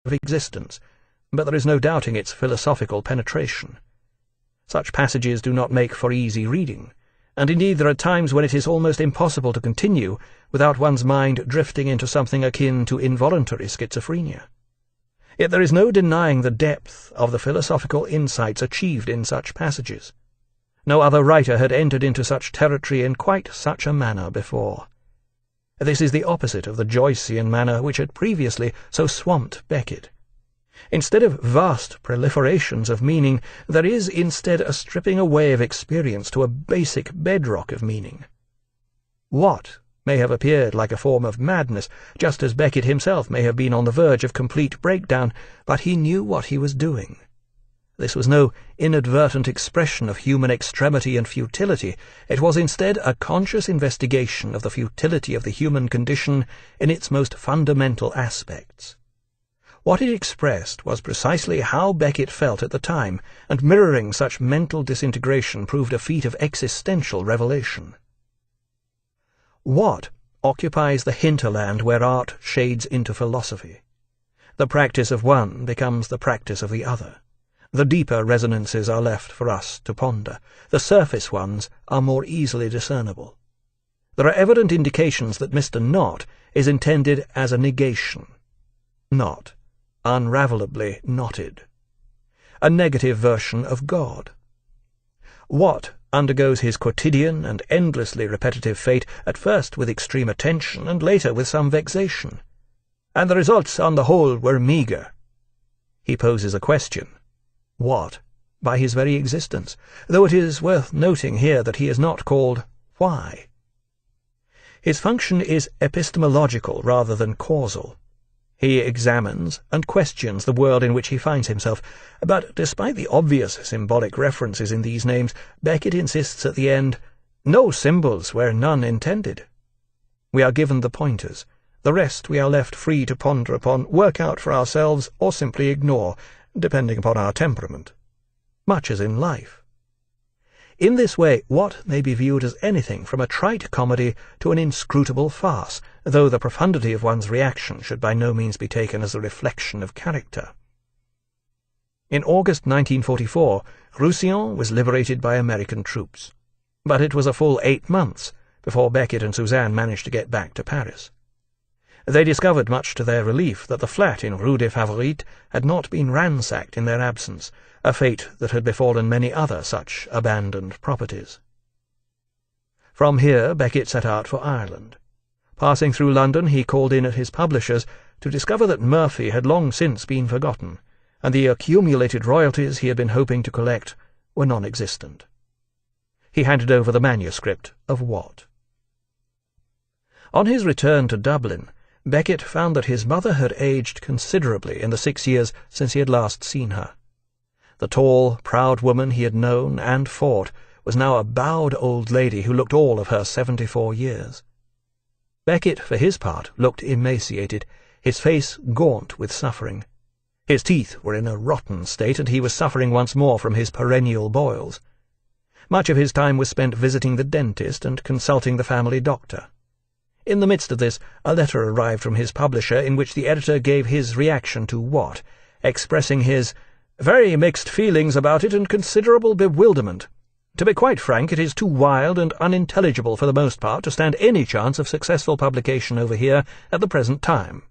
of existence, but there is no doubting its philosophical penetration. Such passages do not make for easy reading, and indeed there are times when it is almost impossible to continue without one's mind drifting into something akin to involuntary schizophrenia. Yet there is no denying the depth of the philosophical insights achieved in such passages. No other writer had entered into such territory in quite such a manner before. This is the opposite of the Joycean manner which had previously so swamped Beckett. Instead of vast proliferations of meaning, there is instead a stripping away of experience to a basic bedrock of meaning. What may have appeared like a form of madness, just as Beckett himself may have been on the verge of complete breakdown, but he knew what he was doing. This was no inadvertent expression of human extremity and futility. It was instead a conscious investigation of the futility of the human condition in its most fundamental aspects. What it expressed was precisely how Beckett felt at the time, and mirroring such mental disintegration proved a feat of existential revelation. What occupies the hinterland where art shades into philosophy? The practice of one becomes the practice of the other. The deeper resonances are left for us to ponder. The surface ones are more easily discernible. There are evident indications that Mr. Not is intended as a negation. Not, unravelably knotted. A negative version of God. What undergoes his quotidian and endlessly repetitive fate, at first with extreme attention and later with some vexation. And the results on the whole were meagre. He poses a question. What, by his very existence, though it is worth noting here that he is not called why. His function is epistemological rather than causal. He examines and questions the world in which he finds himself, but despite the obvious symbolic references in these names, Beckett insists at the end, no symbols where none intended. We are given the pointers. The rest we are left free to ponder upon, work out for ourselves, or simply ignore, depending upon our temperament, much as in life. In this way, what may be viewed as anything from a trite comedy to an inscrutable farce, though the profundity of one's reaction should by no means be taken as a reflection of character. In August 1944, Roussillon was liberated by American troops, but it was a full 8 months before Beckett and Suzanne managed to get back to Paris. They discovered, much to their relief, that the flat in Rue des Favorites had not been ransacked in their absence, a fate that had befallen many other such abandoned properties. From here Beckett set out for Ireland. Passing through London, he called in at his publisher's to discover that Murphy had long since been forgotten, and the accumulated royalties he had been hoping to collect were non-existent. He handed over the manuscript of What. On his return to Dublin, Beckett found that his mother had aged considerably in the 6 years since he had last seen her. The tall, proud woman he had known and fought was now a bowed old lady who looked all of her 74 years. Beckett, for his part, looked emaciated, his face gaunt with suffering. His teeth were in a rotten state, and he was suffering once more from his perennial boils. Much of his time was spent visiting the dentist and consulting the family doctor. In the midst of this, a letter arrived from his publisher in which the editor gave his reaction to What, expressing his very mixed feelings about it and considerable bewilderment. To be quite frank, it is too wild and unintelligible for the most part to stand any chance of successful publication over here at the present time.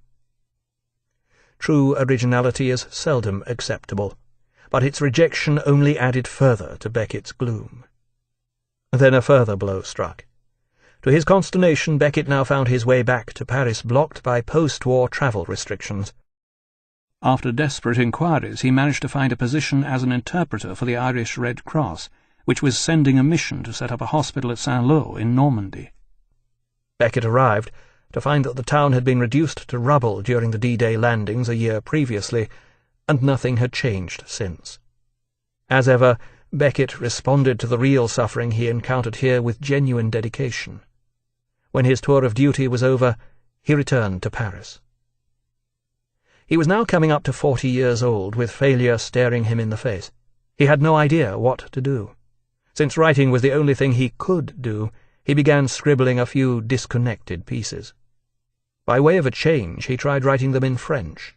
True originality is seldom acceptable, but its rejection only added further to Beckett's gloom. Then a further blow struck. To his consternation, Beckett now found his way back to Paris blocked by post-war travel restrictions. After desperate inquiries, he managed to find a position as an interpreter for the Irish Red Cross, which was sending a mission to set up a hospital at Saint-Lô in Normandy. Beckett arrived to find that the town had been reduced to rubble during the D-Day landings a year previously, and nothing had changed since. As ever, Beckett responded to the real suffering he encountered here with genuine dedication. When his tour of duty was over, he returned to Paris. He was now coming up to 40 years old, with failure staring him in the face. He had no idea what to do. Since writing was the only thing he could do, he began scribbling a few disconnected pieces. By way of a change, he tried writing them in French.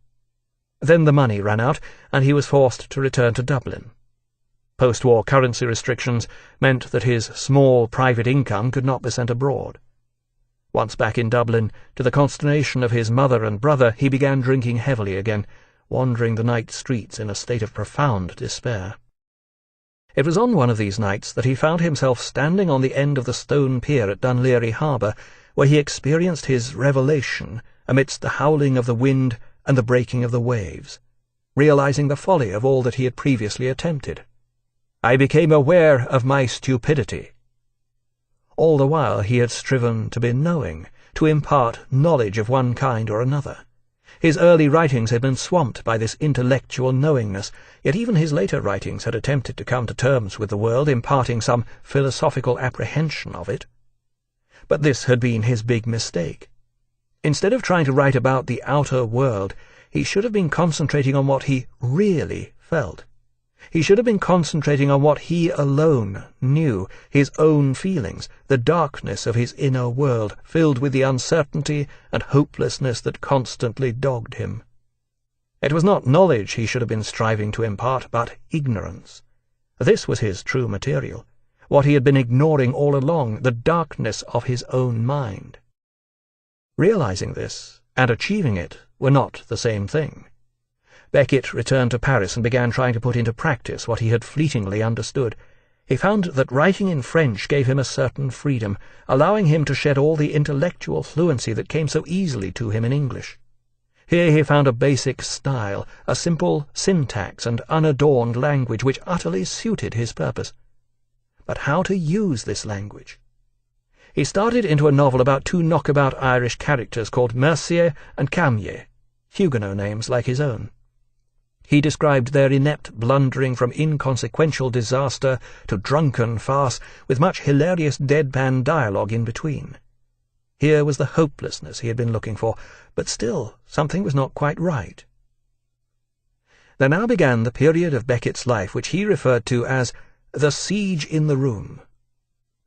Then the money ran out, and he was forced to return to Dublin. Post-war currency restrictions meant that his small private income could not be sent abroad. Once back in Dublin, to the consternation of his mother and brother, he began drinking heavily again, wandering the night streets in a state of profound despair. It was on one of these nights that he found himself standing on the end of the stone pier at Dunleary Harbour, where he experienced his revelation amidst the howling of the wind and the breaking of the waves, realizing the folly of all that he had previously attempted. I became aware of my stupidity. All the while he had striven to be knowing, to impart knowledge of one kind or another. His early writings had been swamped by this intellectual knowingness, yet even his later writings had attempted to come to terms with the world, imparting some philosophical apprehension of it. But this had been his big mistake. Instead of trying to write about the outer world, he should have been concentrating on what he really felt. He should have been concentrating on what he alone knew, his own feelings, the darkness of his inner world, filled with the uncertainty and hopelessness that constantly dogged him. It was not knowledge he should have been striving to impart, but ignorance. This was his true material, what he had been ignoring all along, the darkness of his own mind. Realizing this, and achieving it, were not the same thing. Beckett returned to Paris and began trying to put into practice what he had fleetingly understood. He found that writing in French gave him a certain freedom, allowing him to shed all the intellectual fluency that came so easily to him in English. Here he found a basic style, a simple syntax and unadorned language which utterly suited his purpose. But how to use this language? He started into a novel about two knockabout Irish characters called Mercier and Camier, Huguenot names like his own. He described their inept blundering from inconsequential disaster to drunken farce, with much hilarious deadpan dialogue in between. Here was the hopelessness he had been looking for, but still something was not quite right. There now began the period of Beckett's life which he referred to as the siege in the room.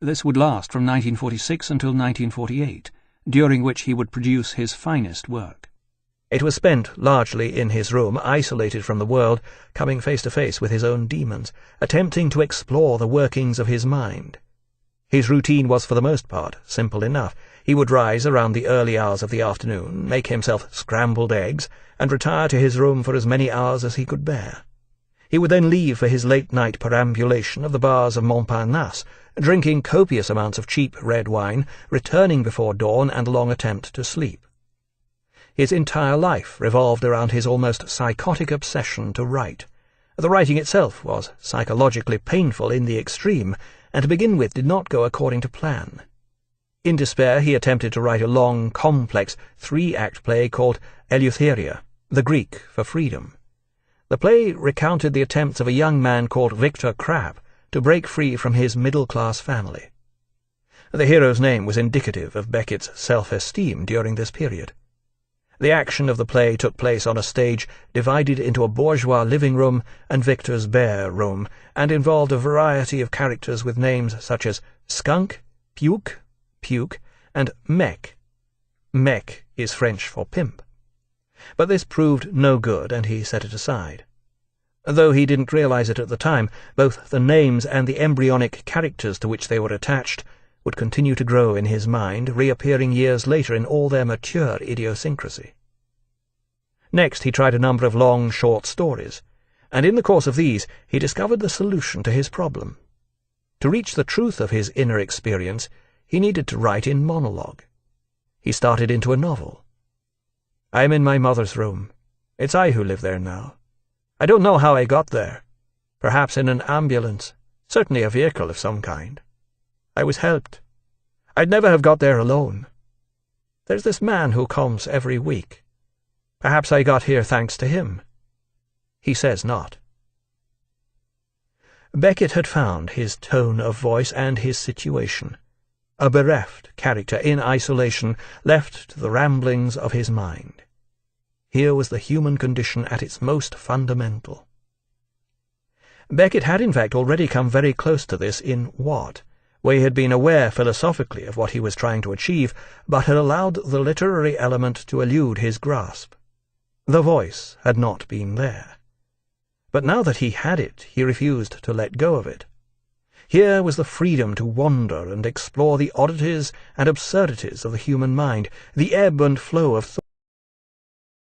This would last from 1946 until 1948, during which he would produce his finest work. It was spent largely in his room, isolated from the world, coming face to face with his own demons, attempting to explore the workings of his mind. His routine was for the most part simple enough. He would rise around the early hours of the afternoon, make himself scrambled eggs, and retire to his room for as many hours as he could bear. He would then leave for his late-night perambulation of the bars of Montparnasse, drinking copious amounts of cheap red wine, returning before dawn and a long attempt to sleep. His entire life revolved around his almost psychotic obsession to write. The writing itself was psychologically painful in the extreme, and to begin with did not go according to plan. In despair he attempted to write a long, complex, 3-act play called Eleutheria, the Greek for freedom. The play recounted the attempts of a young man called Victor Crabbe to break free from his middle-class family. The hero's name was indicative of Beckett's self-esteem during this period. The action of the play took place on a stage divided into a bourgeois living room and Victor's bare room, and involved a variety of characters with names such as Skunk, Puke, and Mec. Mec is French for pimp. But this proved no good, and he set it aside. Though he didn't realize it at the time, both the names and the embryonic characters to which they were attached would continue to grow in his mind, reappearing years later in all their mature idiosyncrasy. Next he tried a number of long, short stories, and in the course of these he discovered the solution to his problem. To reach the truth of his inner experience, he needed to write in monologue. He started into a novel. "I am in my mother's room. It's I who live there now. I don't know how I got there. Perhaps in an ambulance, certainly a vehicle of some kind. I was helped. I'd never have got there alone. There's this man who comes every week. Perhaps I got here thanks to him. He says not." Beckett had found his tone of voice and his situation, a bereft character in isolation, left to the ramblings of his mind. Here was the human condition at its most fundamental. Beckett had in fact already come very close to this in What, where he had been aware philosophically of what he was trying to achieve, but had allowed the literary element to elude his grasp. The voice had not been there. But now that he had it, he refused to let go of it. Here was the freedom to wander and explore the oddities and absurdities of the human mind, the ebb and flow of thought.